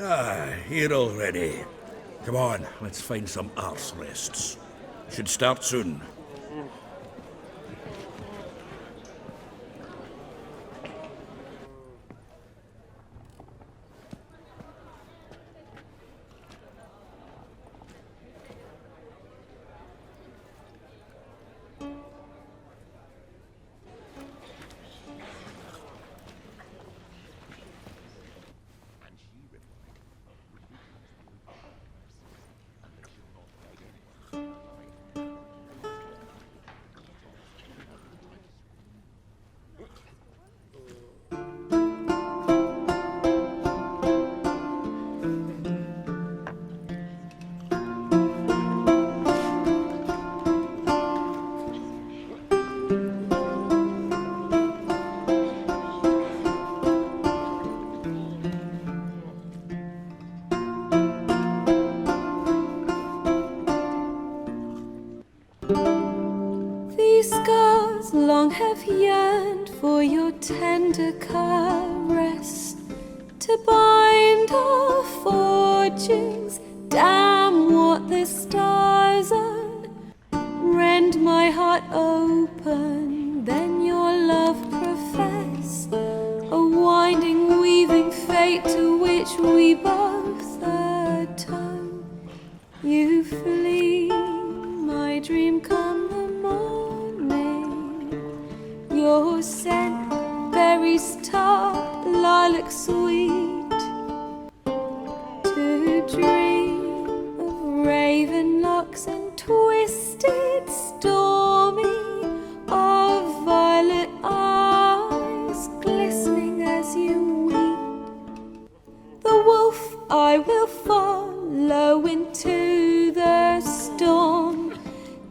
Here already. Come on, let's find some arse rests. Should start soon. These scars long have yearned for your tender caress, to bind our fortunes. Damn what the stars are. Rend my heart open, then your love profess, a winding, weaving fate to which we both atone. You flee, my dream come the morning. Your scent, berries tart, lilac sweet. To dream of raven locks and twisted, stormy, of violet eyes glistening as you weep. The wolf I will follow into the storm,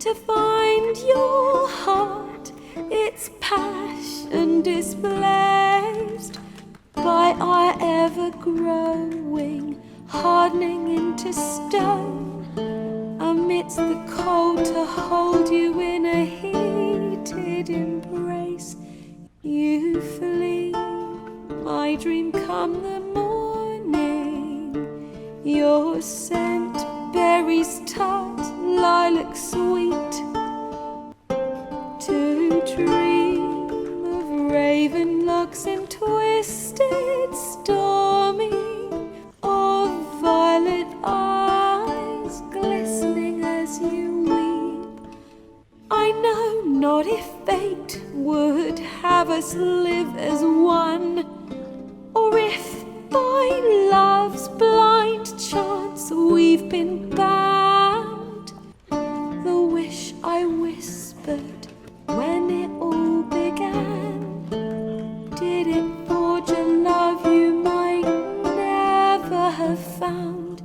to find your heart, its passion displaced by our ever-growing, hardening into stone. Amidst the cold, to hold you in a heated embrace. You flee, my dream come the morning. Your scent, berries tart, lilac sweet. To dream of raven locks and twisted, stormy, of violet eyes glistening as you weep. I know not if fate would have us live as one, or if by love's blind chance we've been bound. The wish I whispered when it all began, did it forge a love you might never have found?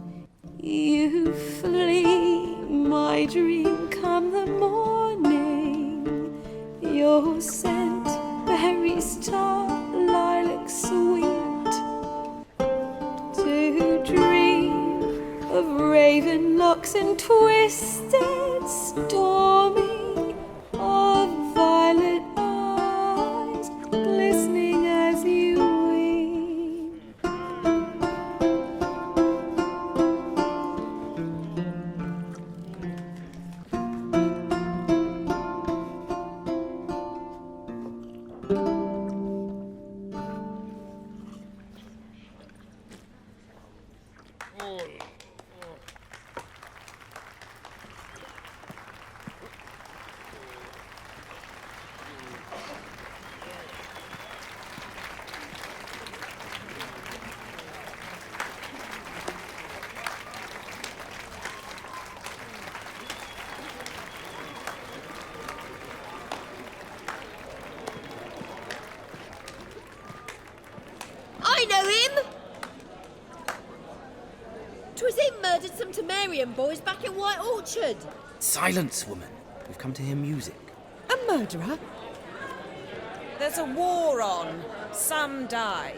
You flee, my dream come the morning. Your scent, berries tart, lilac sweet. To dream of raven locks and twisted, stormy, of violet eyes glistening as you weep. I know him! 'Twas him murdered some Temerian boys back in White Orchard. Silence, woman. We've come to hear music. A murderer? There's a war on. Some die.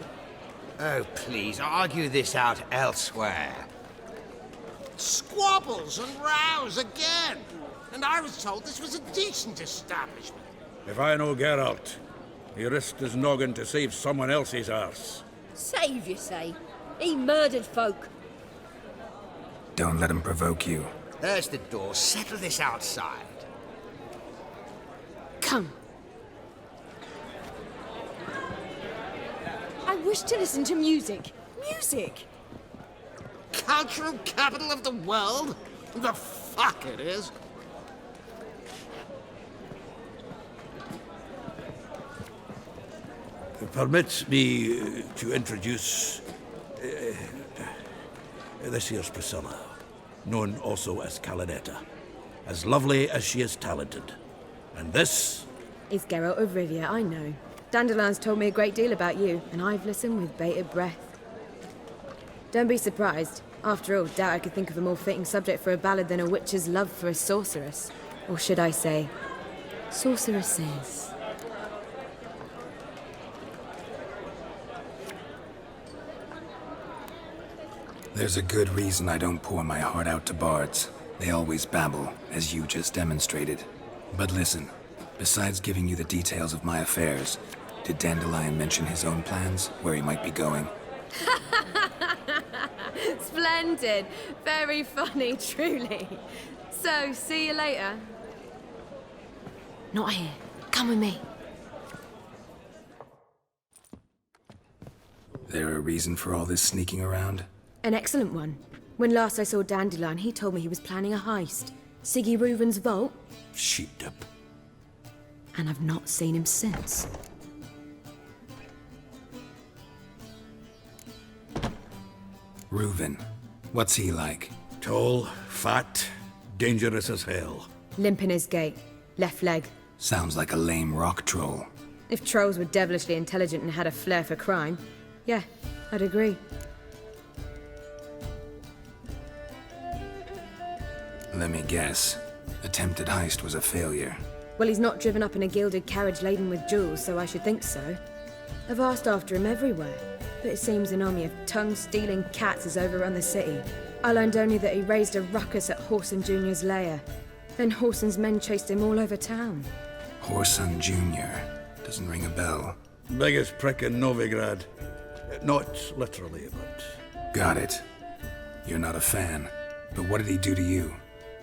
Oh, please, argue this out elsewhere. Squabbles and rows again. And I was told this was a decent establishment. If I know Geralt, he risked his noggin to save someone else's arse. Save, you say? He murdered folk. Don't let him provoke you. There's the door. Settle this outside. Come. I wish to listen to music. Music! Cultural capital of the world? The fuck it is. Permit me to introduce this here's Priscilla, known also as Calinetta, as lovely as she is talented. And this? It's Geralt of Rivia, I know. Dandelion's told me a great deal about you, and I've listened with bated breath. Don't be surprised. After all, doubt I could think of a more fitting subject for a ballad than a witch's love for a sorceress. Or should I say, sorceresses. There's a good reason I don't pour my heart out to bards. They always babble, as you just demonstrated. But listen, besides giving you the details of my affairs, did Dandelion mention his own plans, where he might be going? Splendid. Very funny, truly. So, see you later. Not here. Come with me. There a reason for all this sneaking around? An excellent one. When last I saw Dandelion, he told me he was planning a heist. SIGI REUVEN's vault. Sheep-dip. And I've not seen him since. Reuven. What's he like? Tall, fat, dangerous as hell. Limp in his gait. Left leg. Sounds like a lame rock troll. If trolls were devilishly intelligent and had a flair for crime, yeah, I'd agree. Let me guess. Attempted heist was a failure. Well, he's not driven up in a gilded carriage laden with jewels, so I should think so. I've asked after him everywhere, but it seems an army of tongue-stealing cats has overrun the city. I learned only that he raised a ruckus at Whoreson Jr.'s lair. Then Whoreson's men chased him all over town. Whoreson Jr. Doesn't ring a bell. Biggest prick in Novigrad. Not literally, but... Got it. You're not a fan. But what did he do to you?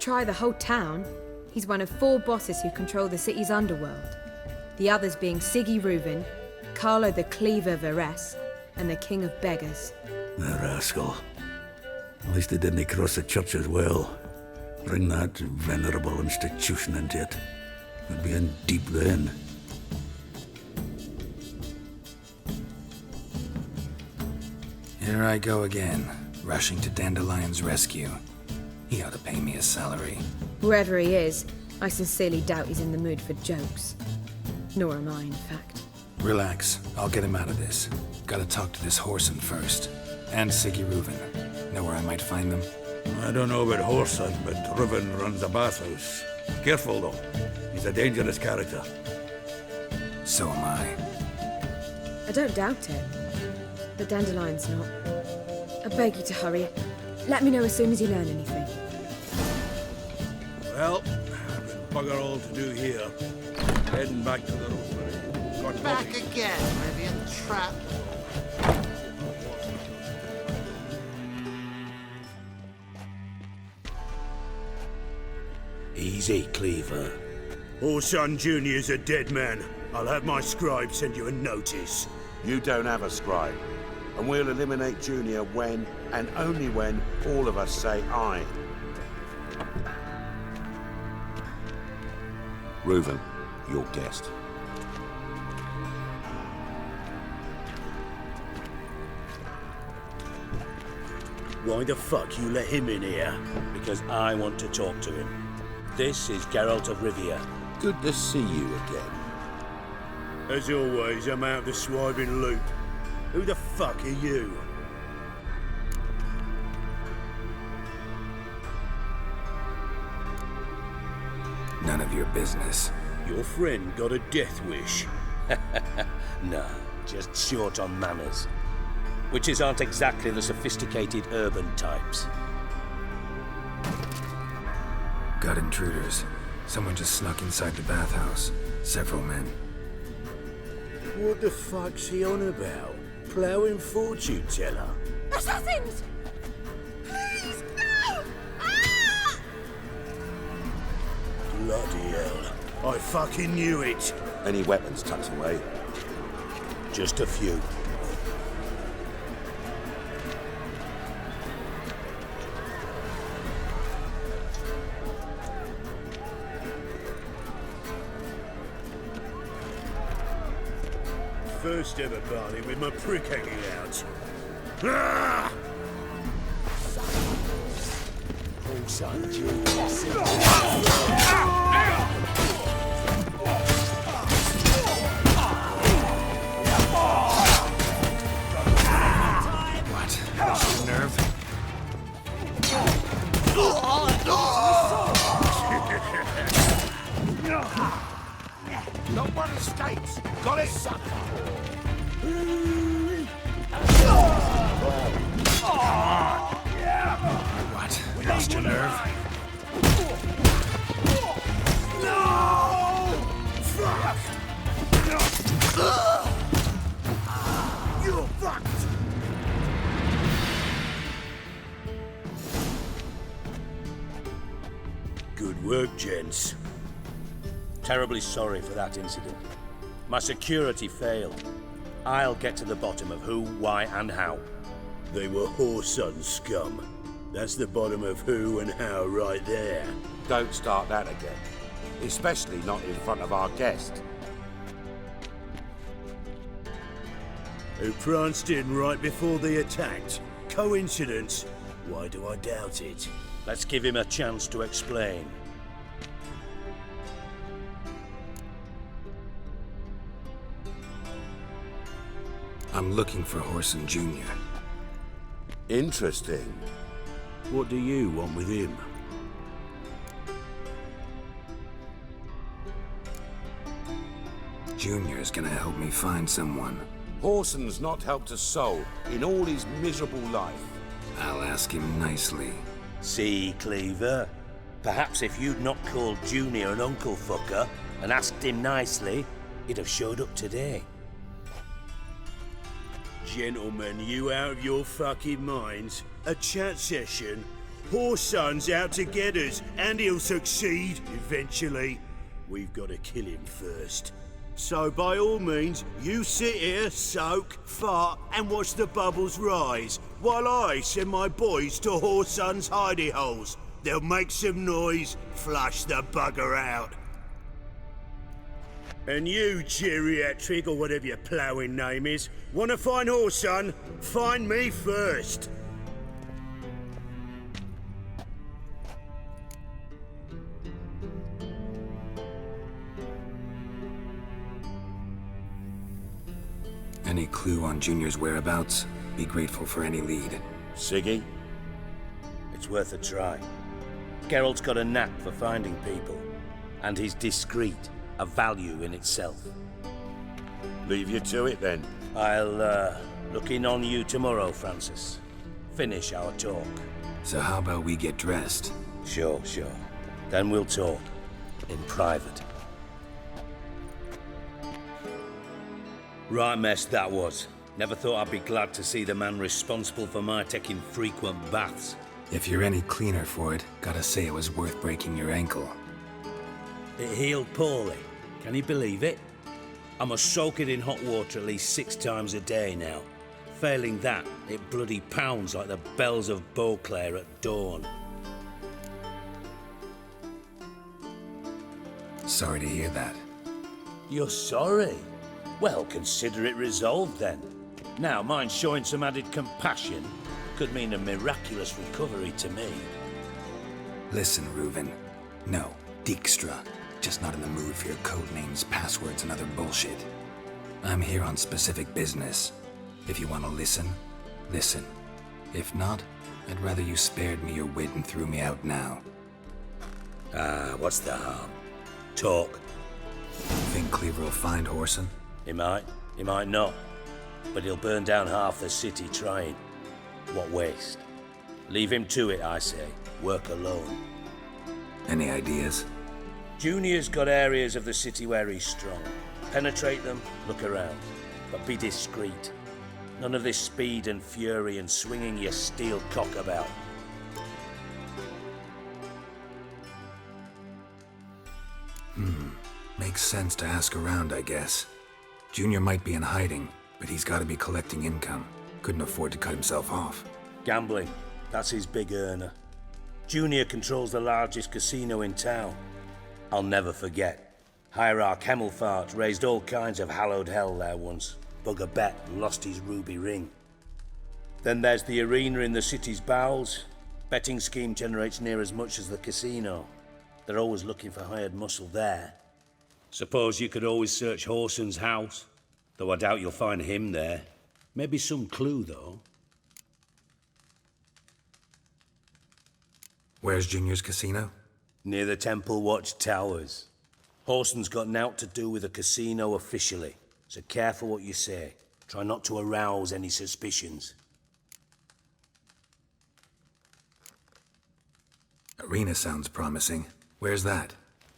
Try the whole town. He's one of 4 bosses who control the city's underworld. The others being SIGI REUVEN, Carlo the Cleaver Varese, and the King of Beggars. The rascal. At least he didn't cross the church as well. Bring that venerable institution into it. We'd be in deep then. Here I go again, rushing to Dandelion's rescue. He ought to pay me a salary. Whoever he is, I sincerely doubt he's in the mood for jokes. Nor am I, in fact. Relax, I'll get him out of this. Gotta talk to this Whoreson first. And SIGI REUVEN. Know where I might find them? I don't know about Whoreson, but Reuven runs a bathhouse. Careful, though. He's a dangerous character. So am I. I don't doubt it. But Dandelion's not. I beg you to hurry. Let me know as soon as you learn anything. Well, I've got bugger all to do here. Heading back to the road. Got Back coffee. again, Rivian trap. Easy, Cleaver. Whoreson Jr.'s a dead man. I'll have my scribe send you a notice. You don't have a scribe. And we'll eliminate Junior when, and only when, all of us say aye. Reuven, your guest. Why the fuck you let him in here? Because I want to talk to him. This is Geralt of Rivia. Good to see you again. As always, I'm out the swibing loop. Who the fuck are you? None of your business. Your friend got a death wish. No, just short on manners. Witches aren't exactly the sophisticated urban types. Got intruders. Someone just snuck inside the bathhouse. Several men. What the fuck's he on about? Ploughing fortune teller? Assassins! Please, no! Ah! Bloody hell. I fucking knew it. Any weapons tucked away? Just a few. First ever party with my prick hanging out. Ah! What? Lost your nerve? No one escapes! Got it? What? Lost your nerve? You're fucked! Good work, gents. Terribly sorry for that incident. My security failed. I'll get to the bottom of who, why, and how. They were whoreson scum. That's the bottom of who and how right there. Don't start that again. Especially not in front of our guest. Who pranced in right before they attacked. Coincidence? Why do I doubt it? Let's give him a chance to explain. I'm looking for Whoreson Jr. Interesting. What do you want with him? Junior's gonna help me find someone. Whoreson's not helped a soul in all his miserable life. I'll ask him nicely. See, Cleaver? Perhaps if you'd not called Junior an uncle fucker and asked him nicely, he'd have showed up today. Gentlemen, you out of your fucking minds? A chat session? Whoreson's out to get us, and he'll succeed eventually. We've got to kill him first. So by all means, you sit here, soak, fart, and watch the bubbles rise, while I send my boys to Whoreson's hidey holes. They'll make some noise, flush the bugger out. And you, geriatric, or whatever your ploughing name is, want to find Whoreson? Find me first. Any clue on Junior's whereabouts? Be grateful for any lead. Siggy? It's worth a try. Geralt's got a knack for finding people, and he's discreet, a value in itself. Leave you to it then. I'll look in on you tomorrow, Francis. Finish our talk. So how about we get dressed? Sure. Then we'll talk. In private. Right mess that was. Never thought I'd be glad to see the man responsible for my taking frequent baths. If you're any cleaner for it, gotta say it was worth breaking your ankle. It healed poorly. Can you believe it? I must soak it in hot water at least 6 times a day now. Failing that, it bloody pounds like the bells of Beauclair at dawn. Sorry to hear that. You're sorry? Well, consider it resolved then. Now, mine showing some added compassion could mean a miraculous recovery to me. Listen, Reuven. No, Dijkstra. Just not in the mood for your code names, passwords, and other bullshit. I'm here on specific business. If you want to listen, listen. If not, I'd rather you spared me your wit and threw me out now. What's the harm? Talk. Think Cleaver will find Whoreson? He might not. But he'll burn down half the city trying. What waste? Leave him to it, I say. Work alone. Any ideas? Junior's got areas of the city where he's strong. Penetrate them, look around. But be discreet. None of this speed and fury and swinging your steel cock about. Makes sense to ask around, I guess. Junior might be in hiding, but he's got to be collecting income. Couldn't afford to cut himself off. Gambling. That's his big earner. Junior controls the largest casino in town. I'll never forget. Hierarch Hemmelfart raised all kinds of hallowed hell there once. Bugger bet and lost his ruby ring. Then there's the arena in the city's bowels. Betting scheme generates near as much as the casino. They're always looking for hired muscle there. Suppose you could always search Horson's house, though I doubt you'll find him there. Maybe some clue, though. Where's Junior's casino? Near the Temple Watch Towers. Horson's got nought to do with the casino officially, so careful what you say. Try not to arouse any suspicions. Arena sounds promising. Where's that?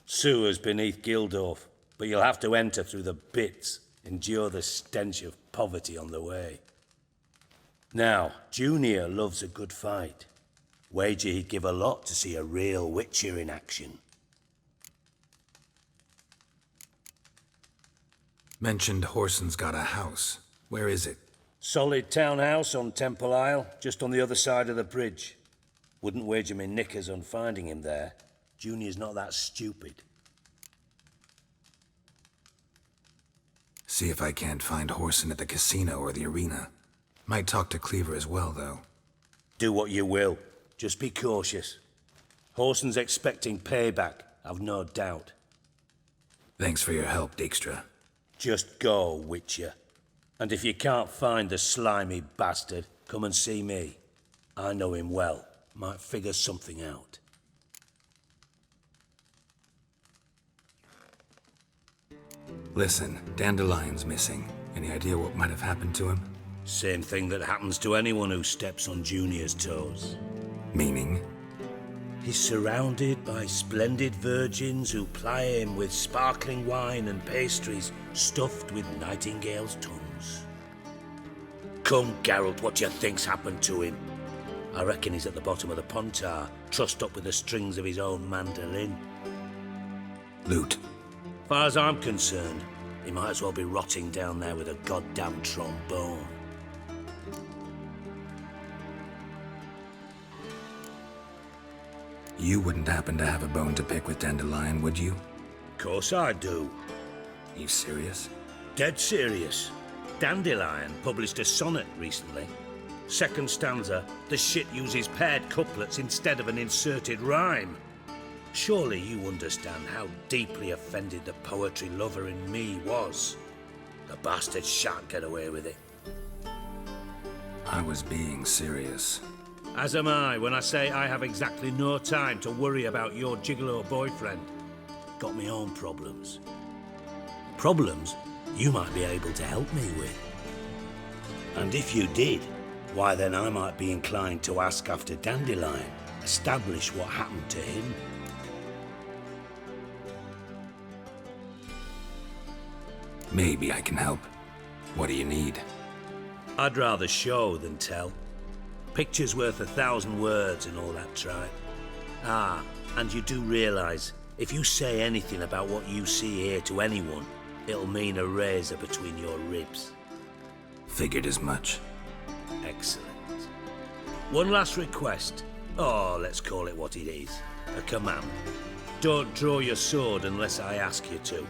Sewers beneath Gildorf, but you'll have to enter through the bits, endure the stench of poverty on the way. Now, Junior loves a good fight. Wager he'd give a lot to see a real Witcher in action. Mentioned Horson's got a house. Where is it? Solid townhouse on Temple Isle, just on the other side of the bridge. Wouldn't wager me knickers on finding him there. Junior's not that stupid. See if I can't find Horson at the casino or the arena. Might talk to Cleaver as well, though. Do what you will. Just be cautious. Horson's expecting payback, I've no doubt. Thanks for your help, Dijkstra. Just go, Witcher. And if you can't find the slimy bastard, come and see me. I know him well. Might figure something out. Listen, Dandelion's missing. Any idea what might have happened to him? Same thing that happens to anyone who steps on Junior's toes. Meaning? He's surrounded by splendid virgins who ply him with sparkling wine and pastries stuffed with nightingales' tongues. Come, Geralt, what do you think's happened to him? I reckon he's at the bottom of the Pontar, trussed up with the strings of his own mandolin. Loot. Far as I'm concerned, he might as well be rotting down there with a goddamn trombone. You wouldn't happen to have a bone to pick with Dandelion, would you? Course I do. You serious? Dead serious. Dandelion published a sonnet recently. Second stanza, the shit uses paired couplets instead of an inserted rhyme. Surely you understand how deeply offended the poetry lover in me was. The bastard shan't get away with it. I was being serious. As am I when I say I have exactly no time to worry about your gigolo boyfriend. Got me own problems. Problems you might be able to help me with. And if you did, why then I might be inclined to ask after Dandelion, establish what happened to him. Maybe I can help. What do you need? I'd rather show than tell. Picture's worth 1,000 words and all that tripe. Ah, and you do realise, if you say anything about what you see here to anyone, it'll mean a razor between your ribs. Figured as much. Excellent. One last request. Oh, let's call it what it is. A command. Don't draw your sword unless I ask you to.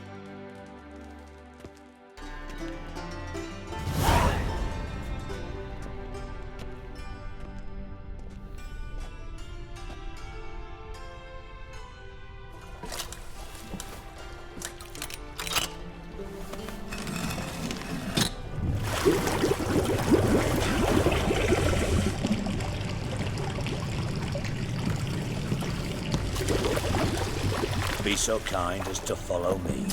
Be so kind as to follow me.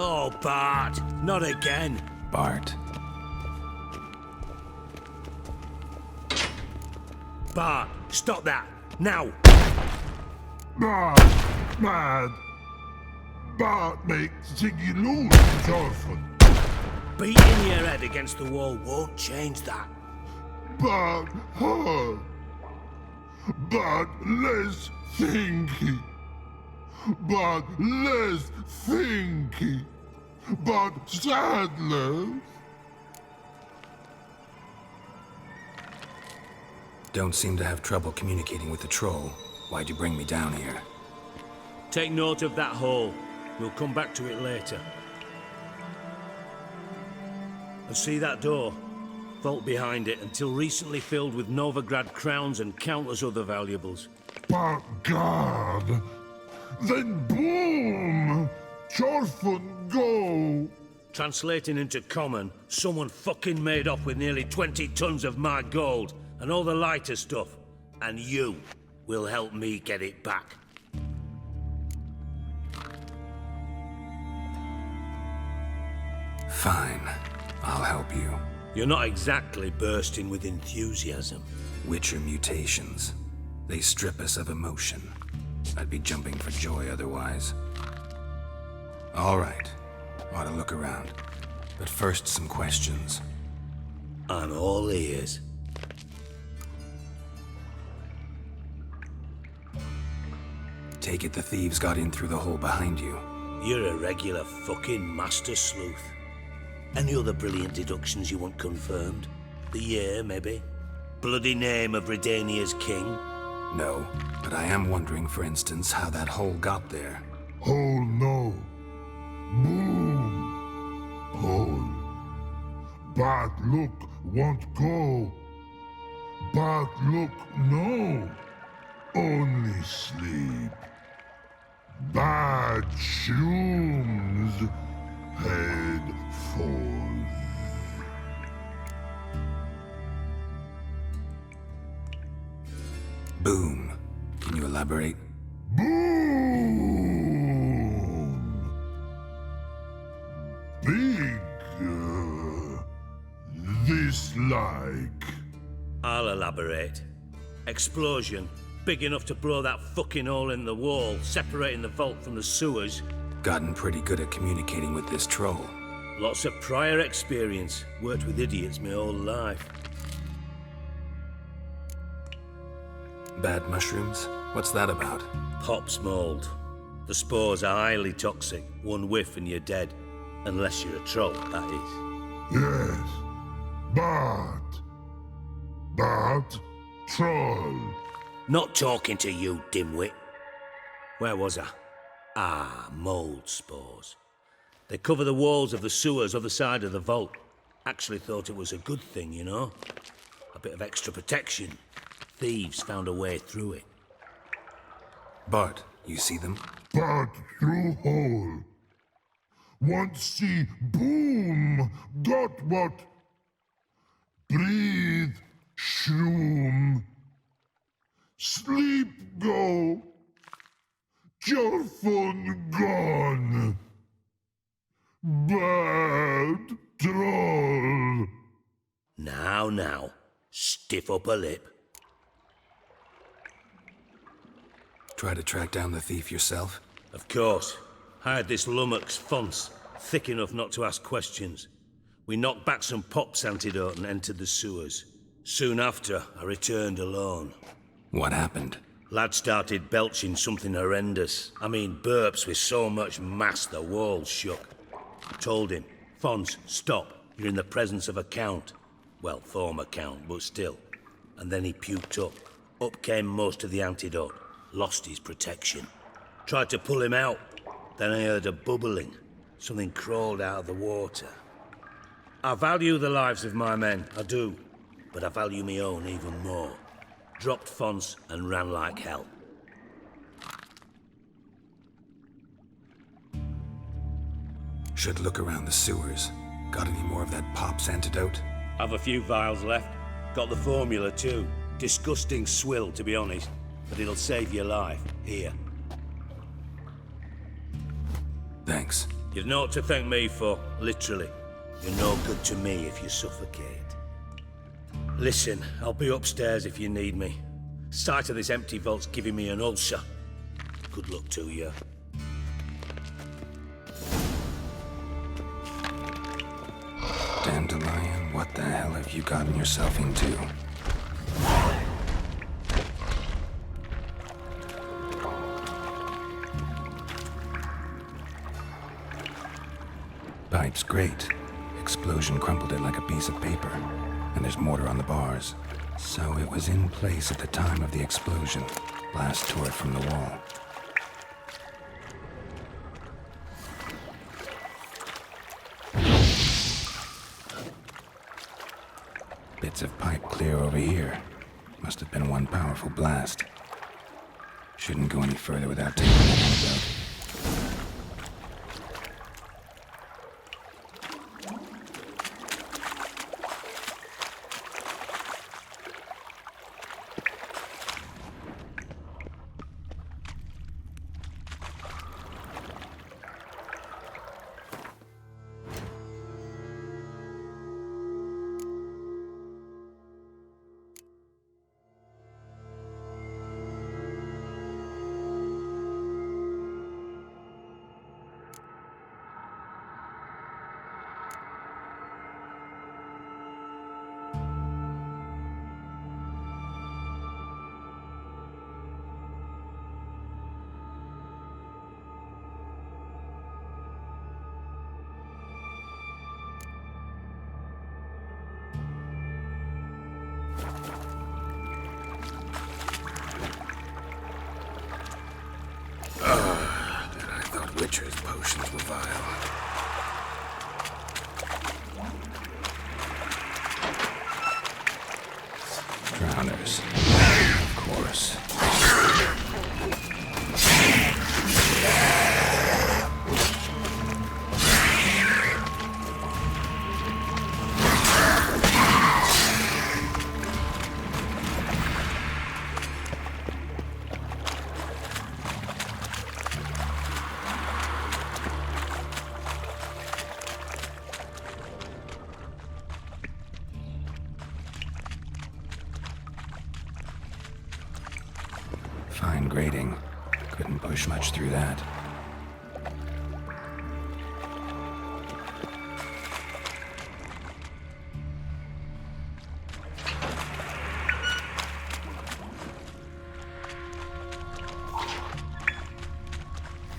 Oh, Bart, not again. Bart. Bart, stop that, now. Mad. Bart makes SIGI lose often. Beating your head against the wall won't change that. But hard. But less thinky. But less thinky. But sadness. Don't seem to have trouble communicating with the troll. Why'd you bring me down here? Take note of that hole. We'll come back to it later. And see that door? Vault behind it, until recently filled with Novigrad crowns and countless other valuables. But God. Then boom! Chorfun go! Translating into common, someone fucking made off with nearly 20 tons of my gold and all the lighter stuff. And you will help me get it back. Fine. I'll help you. You're not exactly bursting with enthusiasm. Witcher mutations. They strip us of emotion. I'd be jumping for joy otherwise. All right. Ought to look around. But first, some questions. I'm all ears. Take it the thieves got in through the hole behind you. You're a regular fucking master sleuth. Any other brilliant deductions you want confirmed? The year, maybe? Bloody name of Redania's king? No, but I am wondering, for instance, how that hole got there. Hole no. Boom. Hole. But look won't go. But look no. Only sleep. Bad shrooms. Head falls. Boom. Can you elaborate? Boom! Big. This like. I'll elaborate. Explosion. Big enough to blow that fucking hole in the wall, separating the vault from the sewers. Gotten pretty good at communicating with this troll. Lots of prior experience. Worked with idiots my whole life. Bad mushrooms? What's that about? Pops mold. The spores are highly toxic. One whiff and you're dead. Unless you're a troll, that is. Yes. But. Troll. Not talking to you, dimwit. Where was I? Ah, mold spores. They cover the walls of the sewers other side of the vault. Actually thought it was a good thing, you know? A bit of extra protection. Thieves found a way through it. Bart, you see them? But through hole. Want see boom. Got what? Breathe. Shroom. Sleep go. Your phone gone. Bad troll. Now. Stiff upper lip. Try to track down the thief yourself? Of course. Hired this lummox, Fons, thick enough not to ask questions. We knocked back some pops antidote and entered the sewers. Soon after, I returned alone. What happened? Lad started belching something horrendous. I mean, burps with so much mass the walls shook. Told him, Fons, stop. You're in the presence of a count. Well, former count, but still. And then he puked up. Up came most of the antidote. Lost his protection. Tried to pull him out. Then I heard a bubbling. Something crawled out of the water. I value the lives of my men, I do. But I value my own even more. Dropped Fons and ran like hell. Should look around the sewers. Got any more of that pop's antidote? Have a few vials left. Got the formula too. Disgusting swill, to be honest. But it'll save your life. Here. Thanks. You've naught to thank me for, literally. You're no good to me if you suffocate. Listen, I'll be upstairs if you need me. Sight of this empty vault's giving me an ulcer. Good luck to you. Dandelion, what the hell have you gotten yourself into? Pipe's great. Explosion crumpled it like a piece of paper. And there's mortar on the bars. So it was in place at the time of the explosion. Blast tore it from the wall. Bits of pipe clear over here. Must have been one powerful blast. Shouldn't go any further without taking the antidote. Witcher's potions were vile. Drowners, of course. Fine grading. Couldn't push much through that.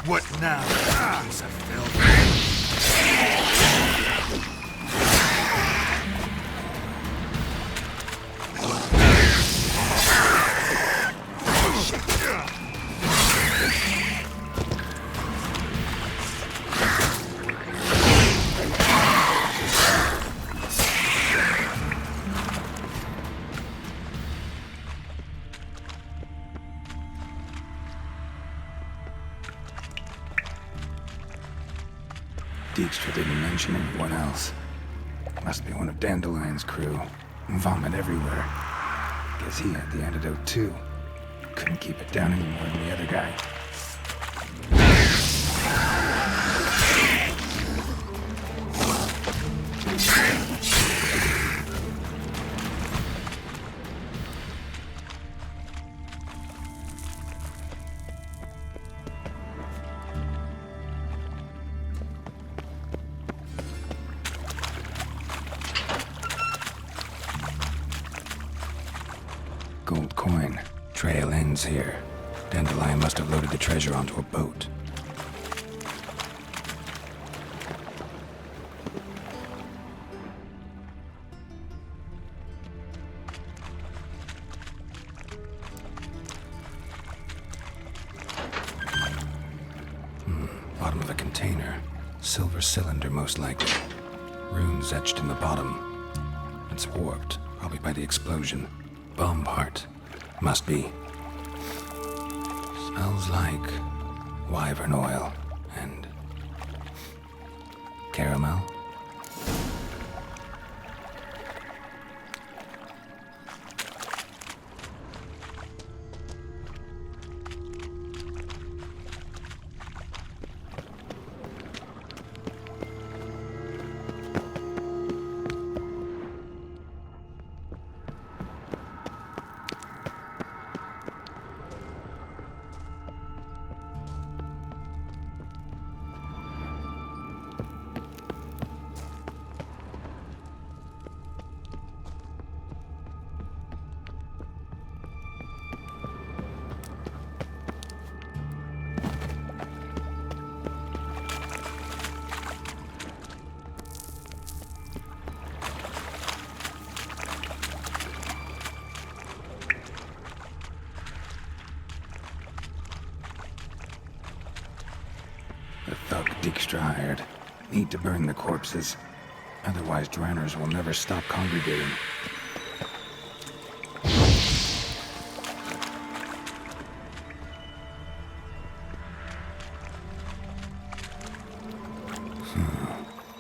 What now? Piece of filth. Dijkstra didn't mention anyone else. Must be one of Dandelion's crew. Vomit everywhere. Guess he had the antidote too. Couldn't keep it down any more than the other guy. Gold coin. Trail ends here. Dandelion must have loaded the treasure onto a boat. Bottom of a container. Silver cylinder, most likely. Runes etched in the bottom. It's warped, probably by the explosion. Bomb part. Must be. Smells like wyvern oil and caramel. Dijkstra hired. Need to burn the corpses. Otherwise, drowners will never stop congregating.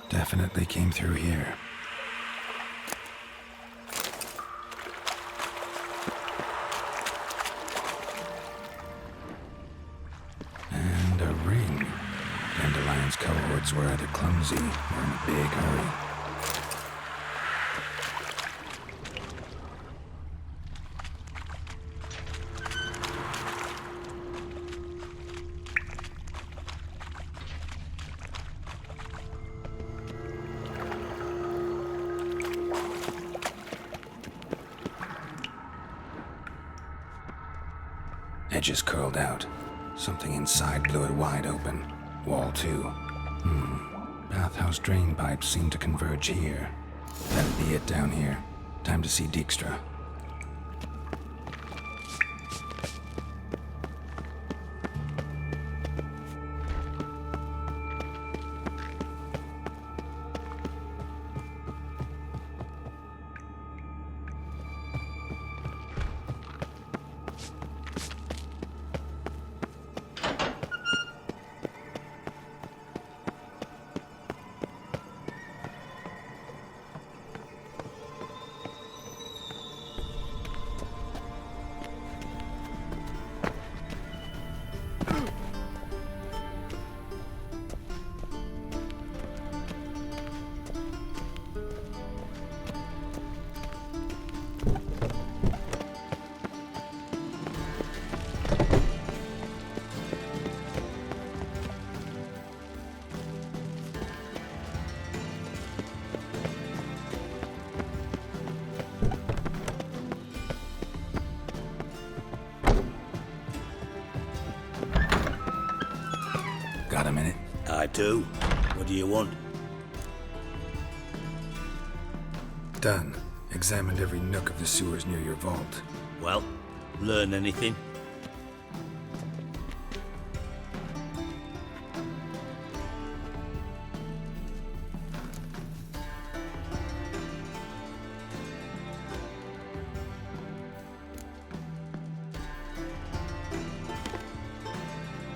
Definitely came through here. And a ring. Dandelion's cohorts were either clumsy or in a big hurry. Edges curled out. Something inside blew it wide open. Wall too. Bathhouse drain pipes seem to converge here. That'd be it down here. Time to see Dijkstra. Got a minute? I do. What do you want? Done. Examined every nook of the sewers near your vault. Well, learn anything?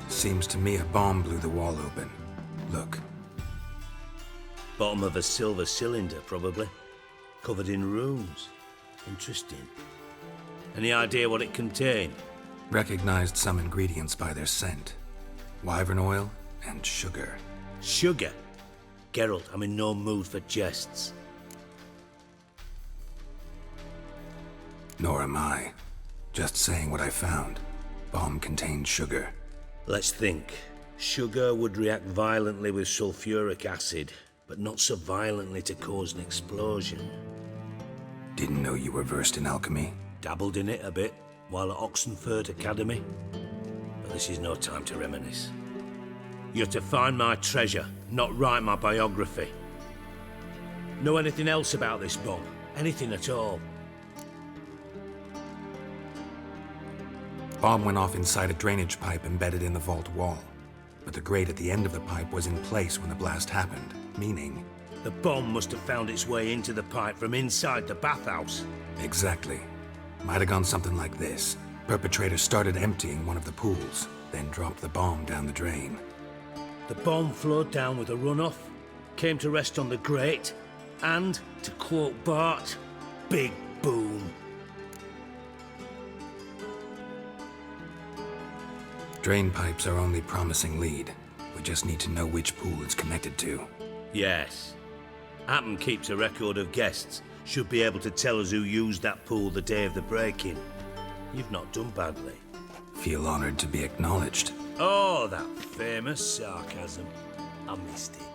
Seems to me a bomb blew the wall open. Look. Bottom of a silver cylinder, probably. Covered in runes. Interesting. Any idea what it contained? Recognized some ingredients by their scent. Wyvern oil and sugar. Sugar? Geralt, I'm in no mood for jests. Nor am I. Just saying what I found. Bomb contained sugar. Let's think. Sugar would react violently with sulfuric acid, but not so violently to cause an explosion. Didn't know you were versed in alchemy. Dabbled in it a bit, while at Oxenford Academy. But this is no time to reminisce. You're to find my treasure, not write my biography. Know anything else about this bomb? Anything at all? Bomb went off inside a drainage pipe embedded in the vault wall. But the grate at the end of the pipe was in place when the blast happened, meaning... The bomb must have found its way into the pipe from inside the bathhouse. Exactly. Might have gone something like this. Perpetrator started emptying one of the pools, then dropped the bomb down the drain. The bomb flowed down with a runoff, came to rest on the grate, and, to quote Bart, big boom. Drain pipes are only promising lead. We just need to know which pool it's connected to. Yes. Appen keeps a record of guests. Should be able to tell us who used that pool the day of the break-in. You've not done badly. Feel honored to be acknowledged. Oh, that famous sarcasm. I missed it.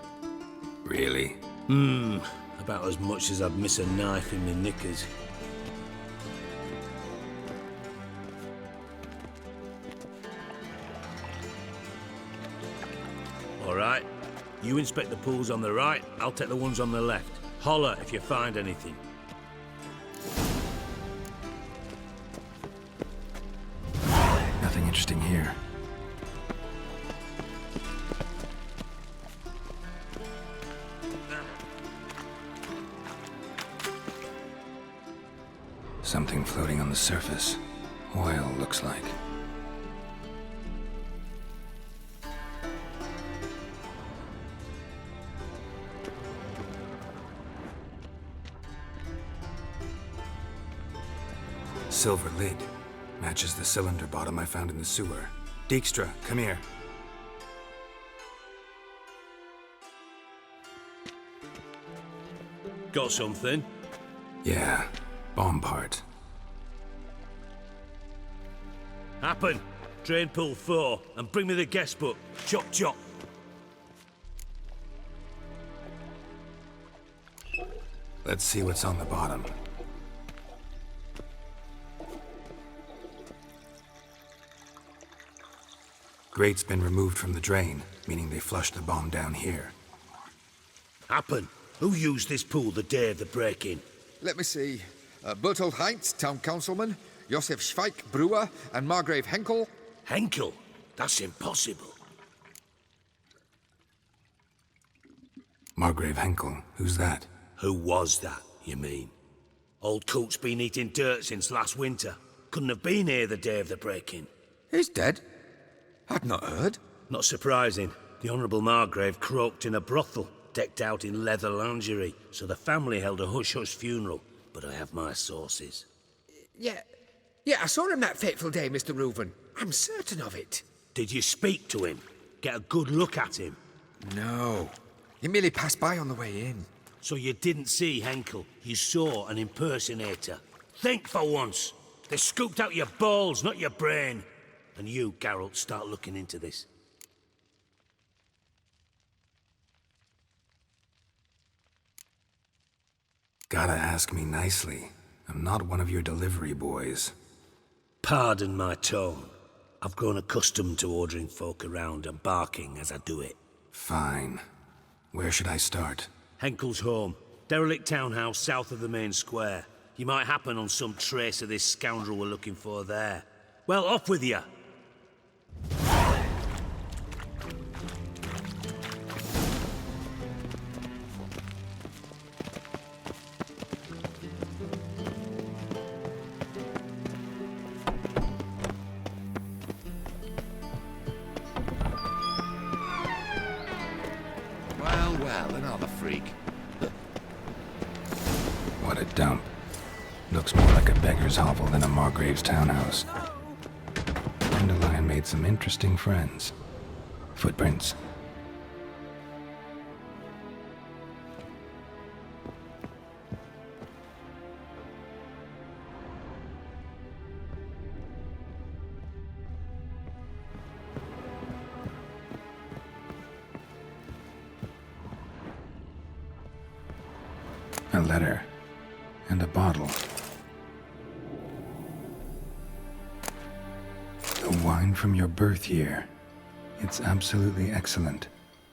Really? About as much as I'd miss a knife in my knickers. All right. You inspect the pools on the right, I'll take the ones on the left. Holler if you find anything. Nothing interesting here. Something floating on the surface. Oil, looks like. Silver lid. Matches the cylinder bottom I found in the sewer. Dijkstra, come here. Got something? Yeah, bomb part. Happen. Drain pool 4, and bring me the guest book. Chop chop. Let's see what's on the bottom. Grate's been removed from the drain, meaning they flushed the bomb down here. Happen. Who used this pool the day of the break-in? Let me see. Bertolt Heinz, town councilman, Josef Schweik, brewer, and Margrave Henkel. Henkel? That's impossible. Margrave Henkel, who's that? Who was that, you mean? Old coot's been eating dirt since last winter. Couldn't have been here the day of the break-in. He's dead? I'd not heard. Not surprising. The Honourable Margrave croaked in a brothel, decked out in leather lingerie, so the family held a hush-hush funeral. But I have my sources. Yeah, I saw him that fateful day, Mr. Reuven. I'm certain of it. Did you speak to him? Get a good look at him? No. He merely passed by on the way in. So you didn't see Henkel, you saw an impersonator. Think for once. They scooped out your balls, not your brain. And you, Geralt, start looking into this. Gotta ask me nicely. I'm not one of your delivery boys. Pardon my tone. I've grown accustomed to ordering folk around and barking as I do it. Fine. Where should I start? Henkel's home. Derelict townhouse south of the main square. You might happen on some trace of this scoundrel we're looking for there. Well, off with you! Well, another freak. What a dump. Looks more like a beggar's hovel than a Margrave's townhouse. Dandelion made some interesting friends. Footprints. A letter. And a bottle. The wine from your birth year. It's absolutely excellent.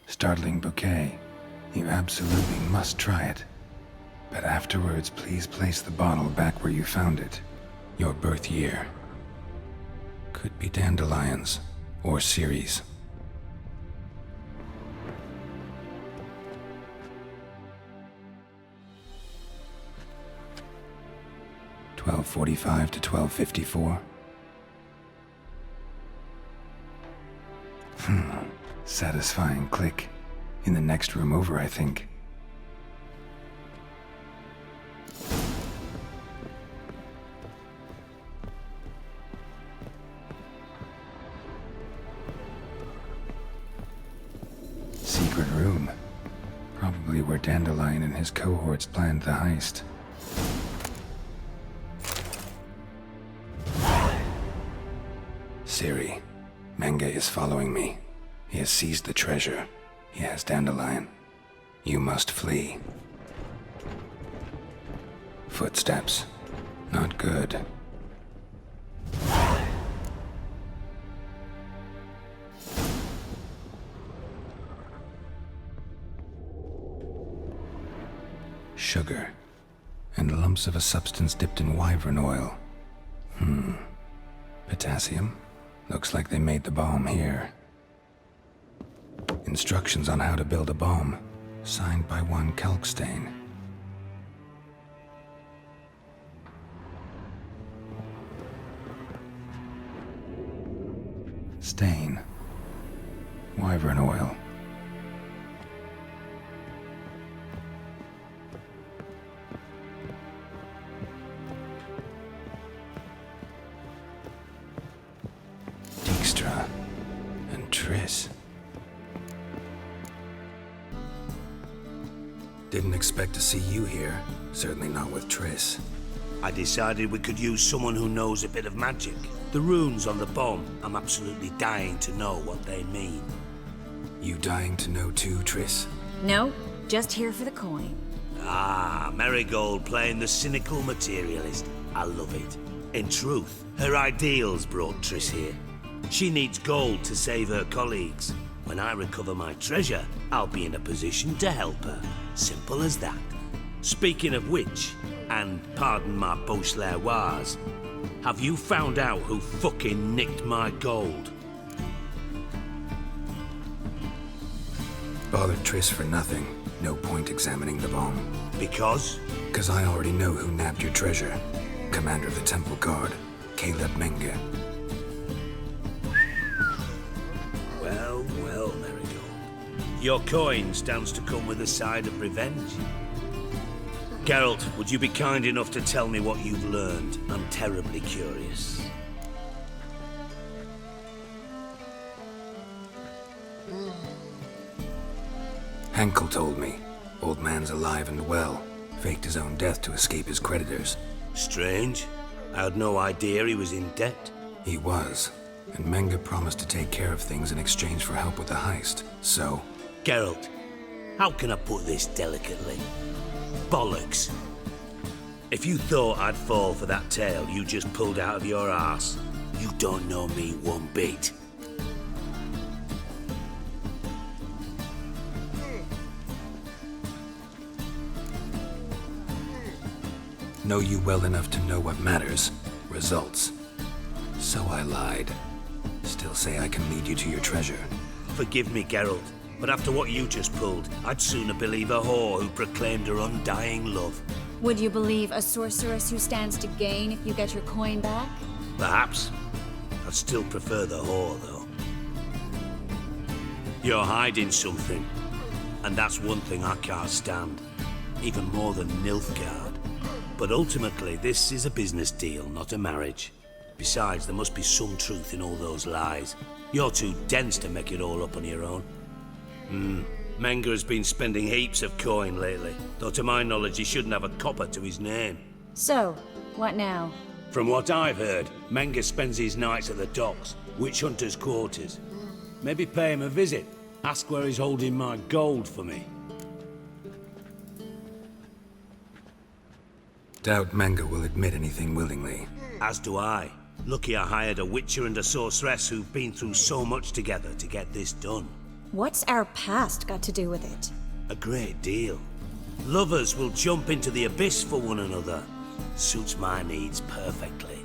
Startling bouquet. You absolutely must try it. But afterwards, please place the bottle back where you found it. Your birth year. Could be dandelions. Or ciris. $12:45 to $12:54. Satisfying click. In the next room over, I think. Secret room. Probably where Dandelion and his cohorts planned the heist. Ciri. Menge is following me. He has seized the treasure. He has Dandelion. You must flee. Footsteps. Not good. Sugar. And lumps of a substance dipped in wyvern oil. Potassium? Looks like they made the bomb here. Instructions on how to build a bomb, signed by one Kalkstain. Stain. Wyvern oil. Dijkstra and Triss. Didn't expect to see you here. Certainly not with Triss. I decided we could use someone who knows a bit of magic. The runes on the bomb, I'm absolutely dying to know what they mean. You dying to know too, Triss? No, just here for the coin. Ah, Marigold playing the cynical materialist. I love it. In truth, her ideals brought Triss here. She needs gold to save her colleagues. When I recover my treasure, I'll be in a position to help her. Simple as that. Speaking of which, and pardon my Beauclervois, have you found out who fucking nicked my gold? Bothered Triss for nothing. No point examining the bomb. Because? 'Cause I already know who nabbed your treasure. Commander of the Temple Guard, Caleb Menge. Well, well, Marigold. Your coin stands to come with a side of revenge. Geralt, would you be kind enough to tell me what you've learned? I'm terribly curious. Henkel told me. Old man's alive and well. Faked his own death to escape his creditors. Strange. I had no idea he was in debt. He was. And Menge promised to take care of things in exchange for help with the heist. So... Geralt, how can I put this delicately? Bollocks. If you thought I'd fall for that tale you just pulled out of your arse, you don't know me one bit. Know you well enough to know what matters. Results. So I lied. Still say I can lead you to your treasure. Forgive me, Geralt, but after what you just pulled, I'd sooner believe a whore who proclaimed her undying love. Would you believe a sorceress who stands to gain if you get your coin back? Perhaps. I'd still prefer the whore, though. You're hiding something, and that's one thing I can't stand. Even more than Nilfgaard. But ultimately, this is a business deal, not a marriage. Besides, there must be some truth in all those lies. You're too dense to make it all up on your own. Menge has been spending heaps of coin lately, though to my knowledge he shouldn't have a copper to his name. So, what now? From what I've heard, Menge spends his nights at the docks, witch hunters' quarters. Maybe pay him a visit. Ask where he's holding my gold for me. Doubt Menge will admit anything willingly. As do I. Lucky I hired a witcher and a sorceress who've been through so much together to get this done. What's our past got to do with it? A great deal. Lovers will jump into the abyss for one another. Suits my needs perfectly.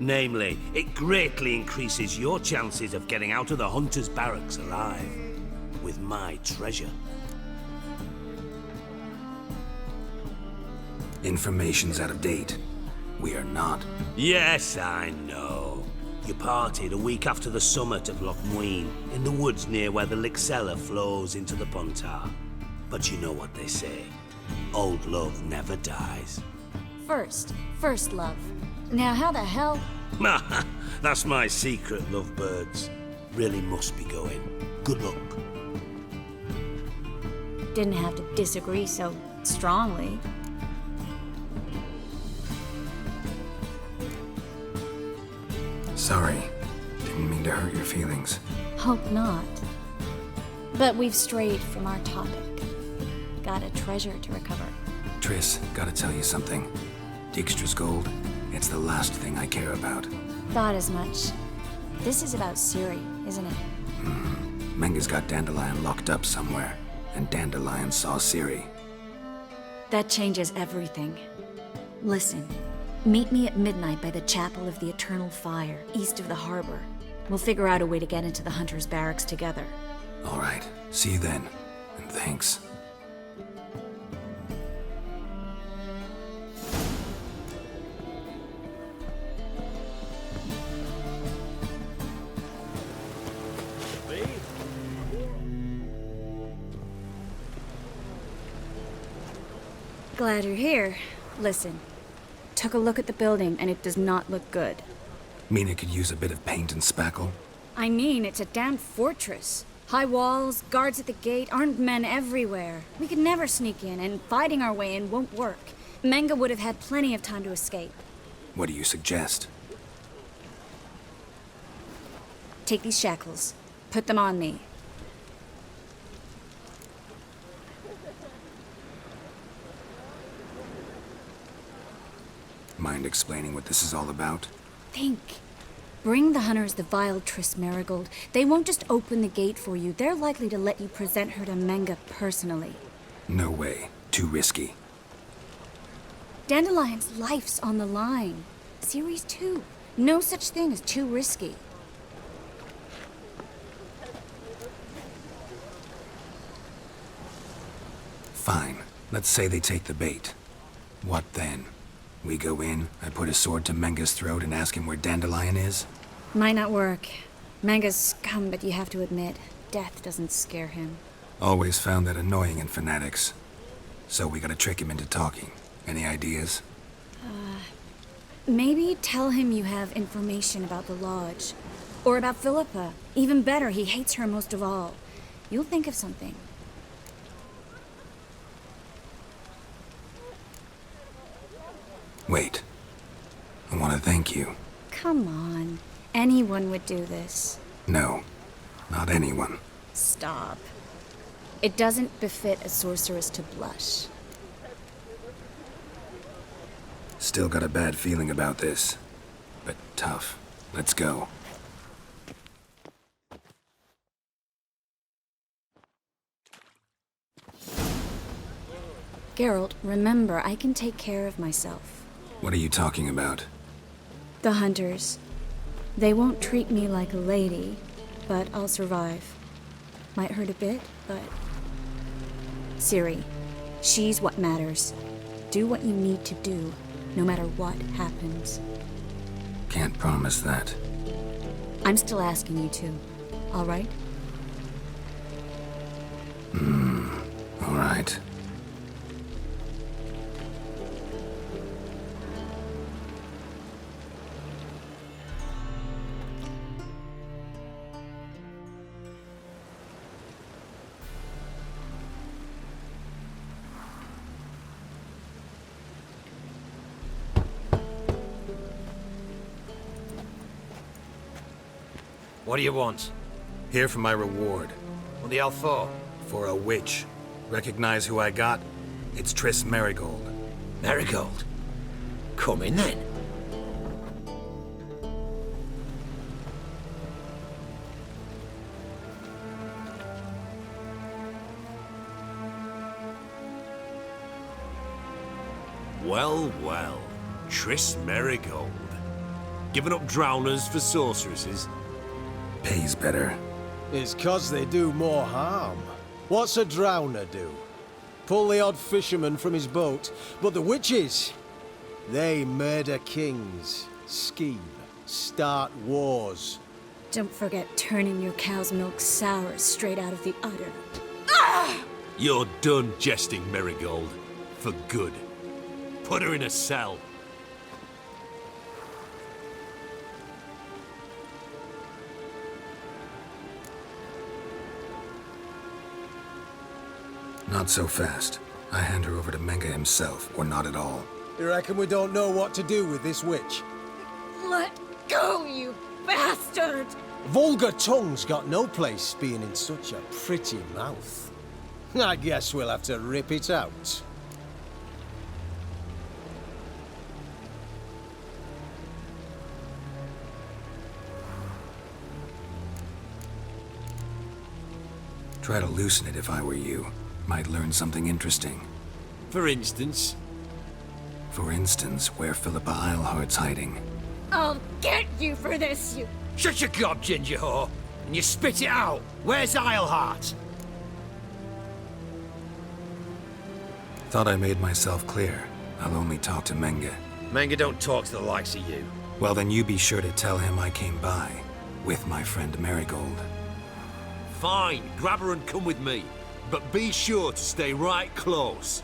Namely, it greatly increases your chances of getting out of the hunter's barracks alive. With my treasure. Information's out of date. We are not. Yes, I know. You parted a week after the summit of Loch Muin, in the woods near where the Lixella flows into the Pontar. But you know what they say. Old love never dies. First love. Now how the hell? That's my secret, lovebirds. Really must be going. Good luck. Didn't have to disagree so strongly. Sorry. Didn't mean to hurt your feelings. Hope not. But we've strayed from our topic. Got a treasure to recover. Triss, gotta tell you something. Dijkstra's gold, it's the last thing I care about. Thought as much. This is about Ciri, isn't it? Menge's got Dandelion locked up somewhere, and Dandelion saw Ciri. That changes everything. Listen, meet me at midnight by the Chapel of the Eternal Fire, east of the harbor. We'll figure out a way to get into the Hunter's Barracks together. All right, see you then, and thanks. Glad you're here. Listen, took a look at the building and it does not look good. Mean it could use a bit of paint and spackle? I mean, it's a damn fortress. High walls, guards at the gate, armed men everywhere. We could never sneak in, and fighting our way in won't work. Menge would have had plenty of time to escape. What do you suggest? Take these shackles. Put them on me. Mind explaining what this is all about? Think. Bring the hunters the vile Triss Marigold. They won't just open the gate for you. They're likely to let you present her to Menge personally. No way. Too risky. Dandelion's life's on the line. Ciri's too. No such thing as too risky. Fine. Let's say they take the bait. What then? We go in, I put a sword to Menge's throat and ask him where Dandelion is? Might not work. Menge's scum, but you have to admit, death doesn't scare him. Always found that annoying in fanatics. So we gotta trick him into talking. Any ideas? Maybe tell him you have information about the Lodge. Or about Philippa. Even better, he hates her most of all. You'll think of something. Wait. I want to thank you. Come on. Anyone would do this. No. Not anyone. Stop. It doesn't befit a sorceress to blush. Still got a bad feeling about this. But tough. Let's go. Geralt, remember, I can take care of myself. What are you talking about? The hunters. They won't treat me like a lady, but I'll survive. Might hurt a bit, but... Ciri, she's what matters. Do what you need to do, no matter what happens. Can't promise that. I'm still asking you to, all right? All right. What do you want? Here for my reward. What the hell for? For a witch. Recognize who I got? It's Triss Marigold. Marigold? Come in then. Well, well. Triss Marigold. Giving up drowners for sorceresses? Pays better. It's 'cause they do more harm. What's a drowner do? Pull the odd fisherman from his boat. But the witches, they murder kings, scheme, start wars. Don't forget turning your cow's milk sour straight out of the udder. You're done jesting, Marigold. For good. Put her in a cell. Not so fast. I hand her over to Menge himself, or not at all. You reckon we don't know what to do with this witch? Let go, you bastard! Vulgar tongue's got no place being in such a pretty mouth. I guess we'll have to rip it out. Try to loosen it if I were you. Might learn something interesting. For instance? For instance, where Philippa Eilhart's hiding. I'll get you for this, you... Shut your gob, ginger whore, and you spit it out. Where's Eilhart? Thought I made myself clear. I'll only talk to Menge. Menge don't talk to the likes of you. Well, then you be sure to tell him I came by. With my friend Marigold. Fine, grab her and come with me. But be sure to stay right close.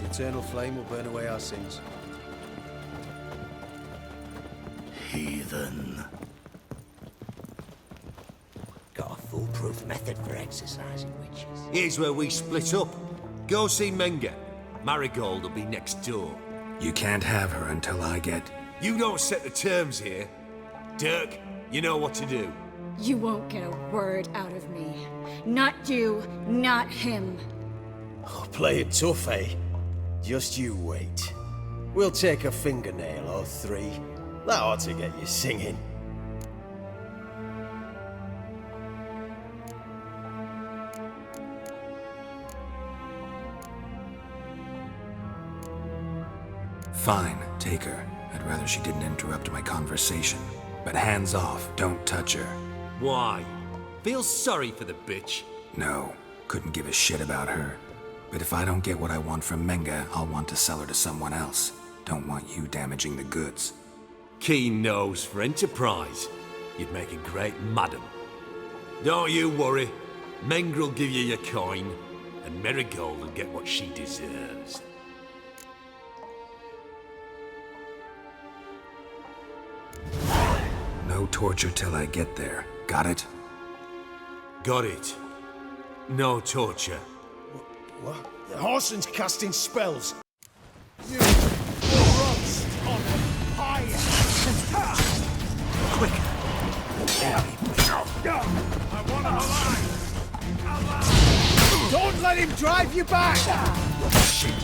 eternal flame will burn away our sins. Heathen. Got a foolproof method for exercising witches. Here's where we split up. Go see Menga. Marigold will be next door. You can't have her until I get... You don't set the terms here. Dirk, you know what to do. You won't get a word out of me. Not you, not him. Oh, play it tough, eh? Just you wait. We'll take a fingernail or three. That ought to get you singing. Fine, take her. I'd rather she didn't interrupt my conversation. But hands off, don't touch her. Why? Feel sorry for the bitch? No, couldn't give a shit about her. But if I don't get what I want from Menga, I'll want to sell her to someone else. Don't want you damaging the goods. Keen nose for enterprise. You'd make a great madam. Don't you worry. Mengrel will give you your coin, and Marigold will get what she deserves. No torture till I get there. Got it? Got it. No torture. What? The Horson's casting spells. You rust on fire. Quick. I want him alive. Don't let him drive you back. Shit.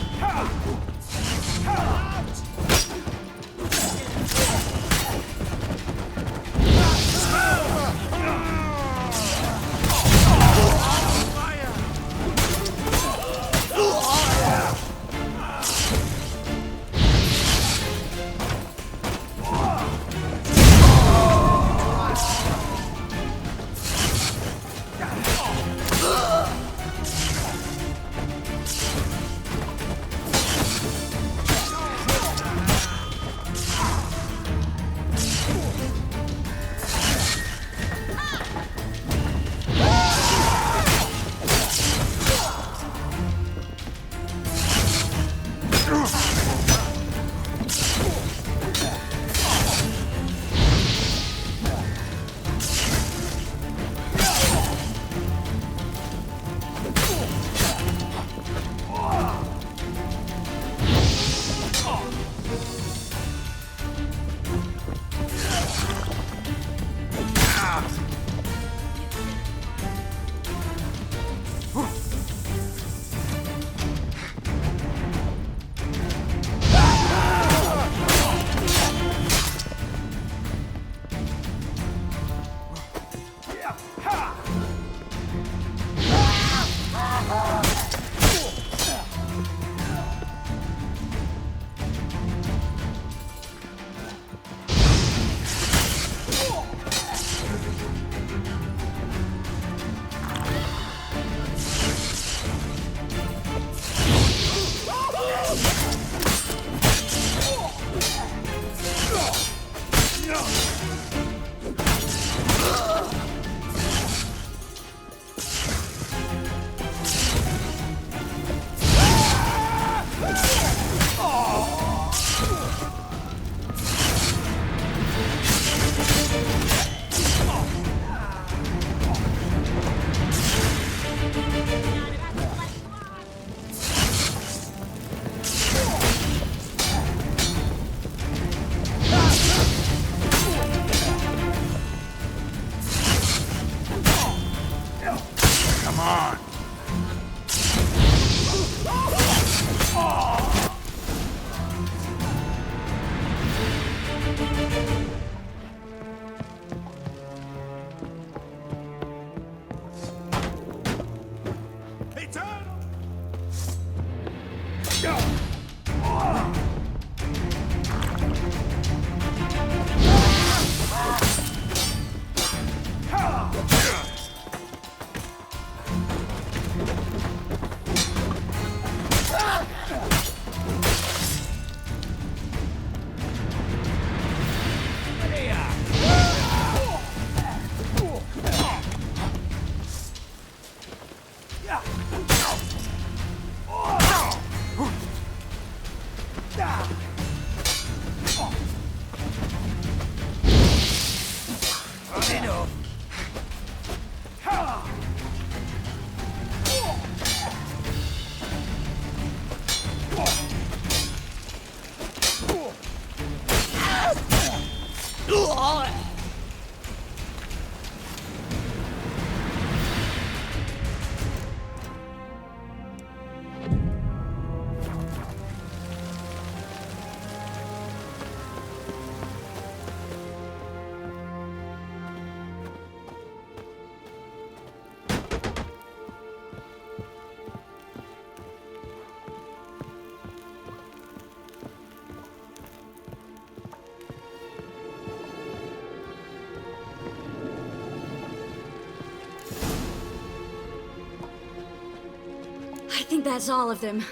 I think that's all of them.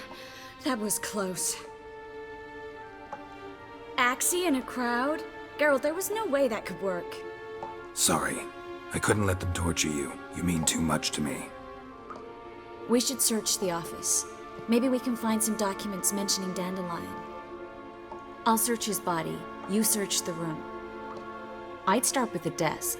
That was close. Axie in a crowd? Geralt, there was no way that could work. Sorry. I couldn't let them torture you. You mean too much to me. We should search the office. Maybe we can find some documents mentioning Dandelion. I'll search his body. You search the room. I'd start with the desk.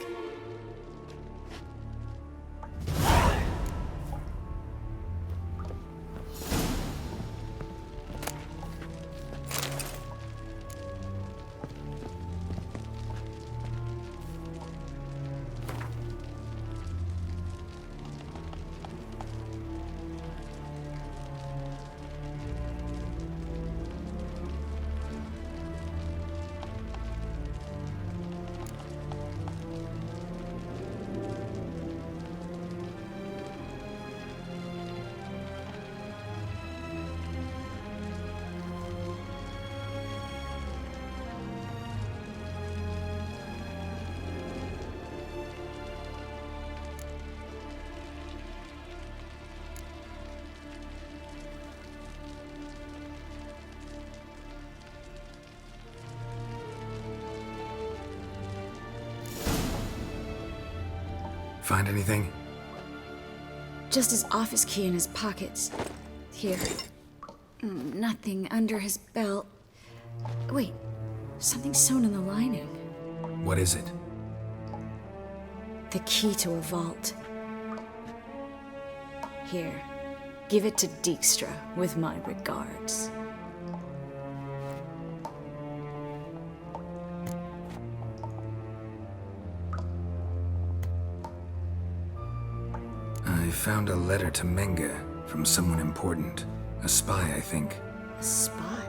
Find anything? Just his office key in his pockets. Here. Nothing under his belt. Wait, something sewn in the lining. What is it? The key to a vault. Here, give it to Dijkstra with my regards. I found a letter to Menga from someone important. A spy, I think. A spy?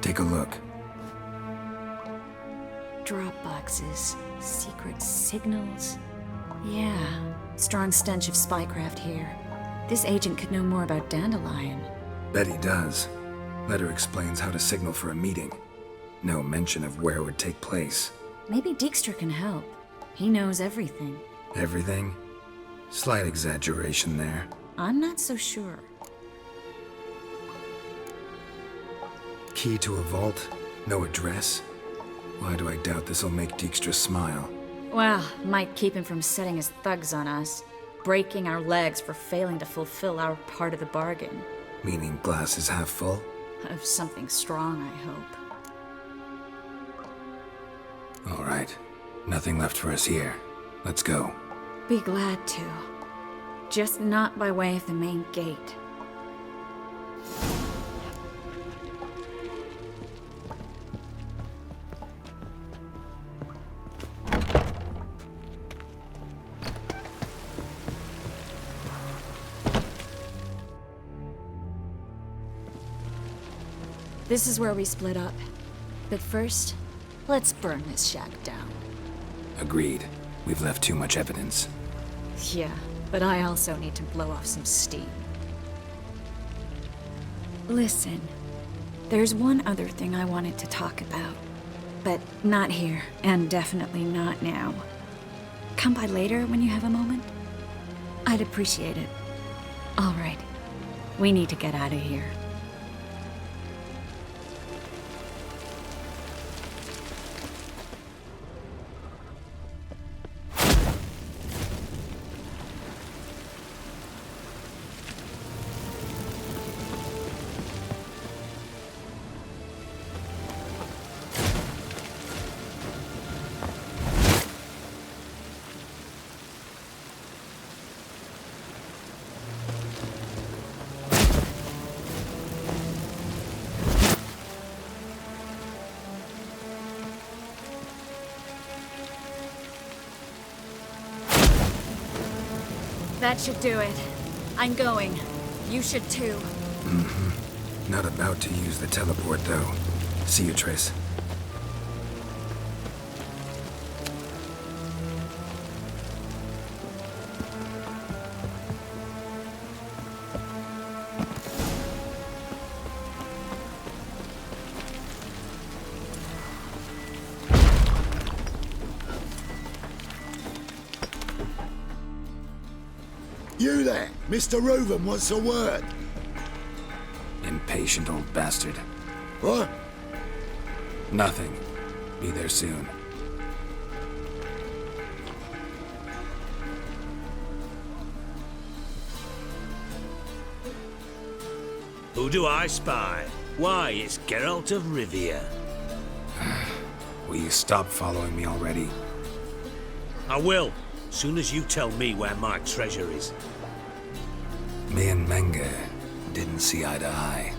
Take a look. Drop boxes, secret signals. Yeah, strong stench of spycraft here. This agent could know more about Dandelion. Bet he does. Letter explains how to signal for a meeting. No mention of where it would take place. Maybe Dijkstra can help. He knows everything. Everything? Slight exaggeration there. I'm not so sure. Key to a vault? No address? Why do I doubt this'll make Dijkstra smile? Well, might keep him from setting his thugs on us. Breaking our legs for failing to fulfill our part of the bargain. Meaning glass is half full? Of something strong, I hope. All right. Nothing left for us here. Let's go. Be glad to. Just not by way of the main gate. This is where we split up. But first, let's burn this shack down. Agreed. We've left too much evidence. Yeah, but I also need to blow off some steam. Listen, there's one other thing I wanted to talk about. But not here, and definitely not now. Come by later when you have a moment? I'd appreciate it. All right, we need to get out of here. That should do it. I'm going. You should too. Mm-hmm. Not about to use the teleport, though. See you, Triss. You there, Mr. Reuven wants a word. Impatient old bastard. What? Nothing. Be there soon. Who do I spy? Why, it's Geralt of Rivia. Will you stop following me already? I will, soon as you tell me where my treasure is. Me and Menge didn't see eye to eye.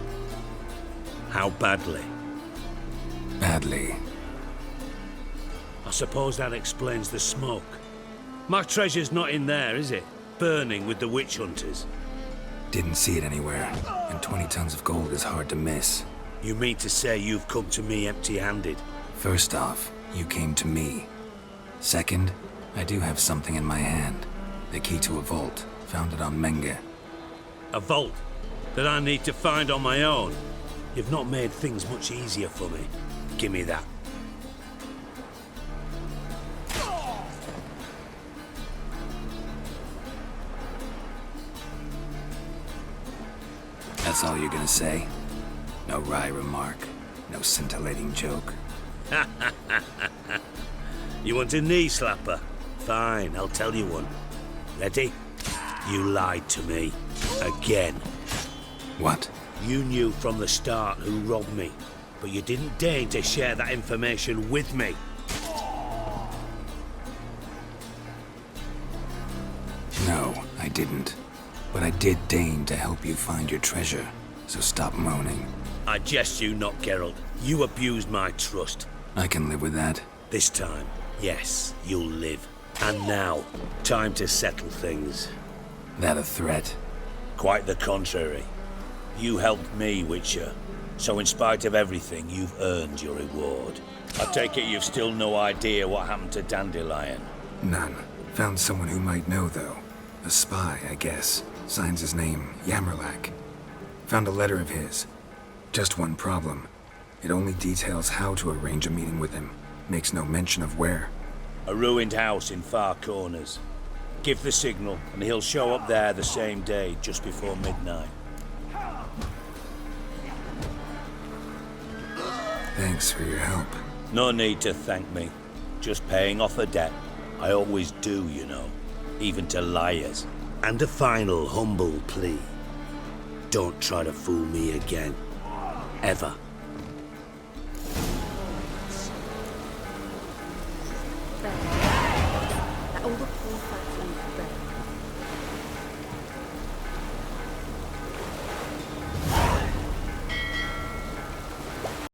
How badly? Badly. I suppose that explains the smoke. My treasure's not in there, is it? Burning with the witch hunters. Didn't see it anywhere, and 20 tons of gold is hard to miss. You mean to say you've come to me empty-handed? First off, you came to me. Second, I do have something in my hand. The key to a vault, found it on Menge. A vault that I need to find on my own? You've not made things much easier for me. Give me that. That's all you're gonna say? No wry remark, no scintillating joke. You want a knee slapper? Fine, I'll tell you one. Ready? You lied to me. Again. What? You knew from the start who robbed me, but you didn't deign to share that information with me. No, I didn't. But I did deign to help you find your treasure, so stop moaning. I jest you not, Geralt. You abused my trust. I can live with that. This time, yes, you'll live. And now, time to settle things. That a threat? Quite the contrary. You helped me, Witcher. So in spite of everything, you've earned your reward. I take it you've still no idea what happened to Dandelion? None. Found someone who might know, though. A spy, I guess. Signs his name, Yamerlak. Found a letter of his. Just one problem. It only details how to arrange a meeting with him. Makes no mention of where. A ruined house in Far Corners. Give the signal, and he'll show up there the same day, just before midnight. Thanks for your help. No need to thank me. Just paying off a debt. I always do, you know. Even to liars. And a final humble plea. Don't try to fool me again. Ever. All the poor folk